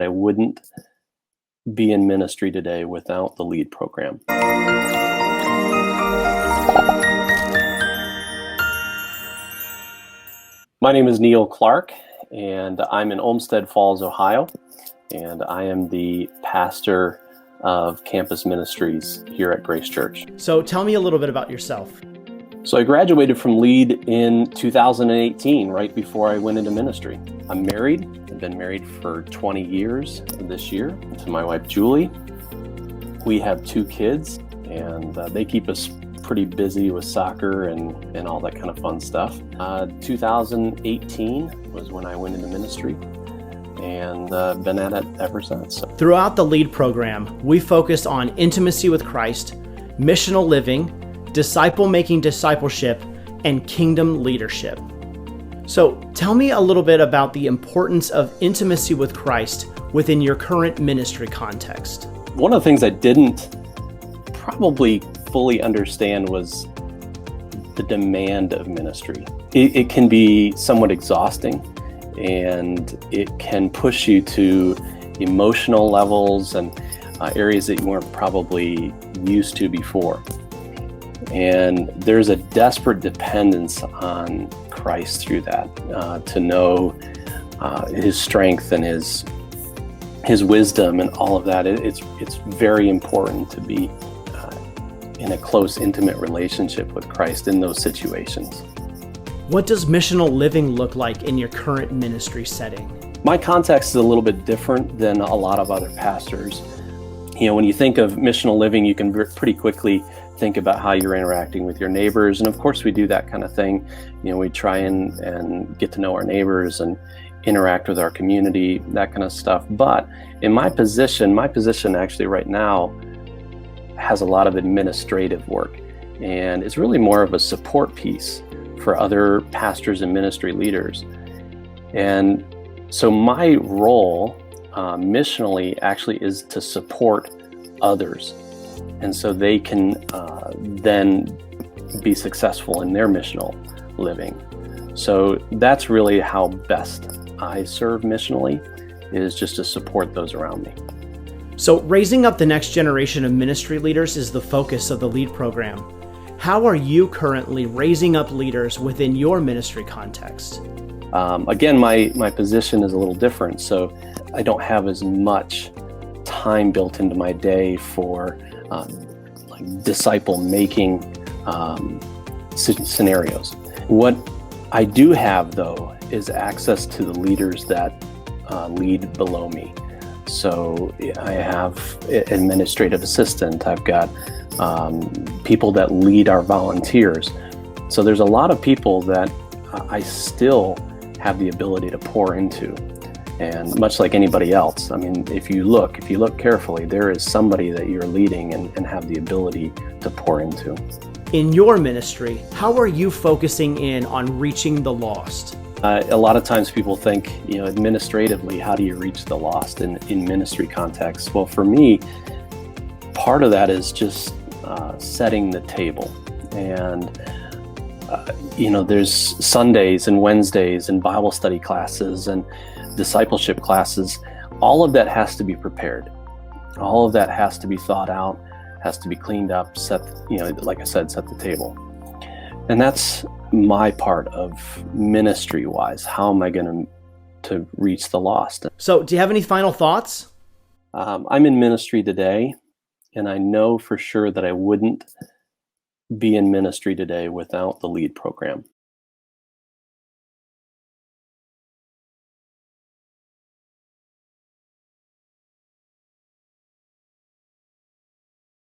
I wouldn't be in ministry today without the LEAD program. My name is Neil Clark, and I'm in Olmsted Falls, Ohio, and I am the pastor of campus ministries here at Grace Church. So tell me a little bit about yourself. So I graduated from LEAD in 2018, right before I went into ministry. I'm married. I've been married for 20 years this year to my wife, Julie. We have 2 kids, and they keep us pretty busy with soccer and all that kind of fun stuff. 2018 was when I went into ministry, and been at it ever since. Throughout the LEAD program, we focus on intimacy with Christ, missional living, disciple-making discipleship, and kingdom leadership. So tell me a little bit about the importance of intimacy with Christ within your current ministry context. One of the things I didn't probably fully understand was the demand of ministry. It can be somewhat exhausting, and it can push you to emotional levels and areas that you weren't probably used to before. And there's a desperate dependence on Christ through that, to know his strength and his wisdom and all of that. It's very important to be in a close, intimate relationship with Christ in those situations. What does missional living look like in your current ministry setting? My context is a little bit different than a lot of other pastors. You know, when you think of missional living, you can pretty quickly think about how you're interacting with your neighbors. And of course we do that kind of thing. You know, we try and get to know our neighbors and interact with our community, that kind of stuff. But in my position actually right now has a lot of administrative work. And it's really more of a support piece for other pastors and ministry leaders. And so my role missionally actually is to support others. And so they can then be successful in their missional living. So that's really how best I serve missionally, is just to support those around me. So raising up the next generation of ministry leaders is the focus of the LEAD program. How are you currently raising up leaders within your ministry context? Again, my position is a little different, so I don't have as much time built into my day for like disciple-making scenarios. What I do have, though, is access to the leaders that lead below me. So I have an administrative assistant. I've got people that lead our volunteers. So there's a lot of people that I still have the ability to pour into. And much like anybody else, I mean, if you look carefully, there is somebody that you're leading and have the ability to pour into. In your ministry, how are you focusing in on reaching the lost? A lot of times people think, administratively, how do you reach the lost in ministry context? Well, for me, part of that is just setting the table. And, there's Sundays and Wednesdays and Bible study classes and discipleship classes. All of that has to be prepared. All of that has to be thought out, has to be cleaned up, like I said, set the table. And that's my part of ministry-wise. How am I going to reach the lost? So do you have any final thoughts? I'm in ministry today, and I know for sure that I wouldn't be in ministry today without the LEAD program.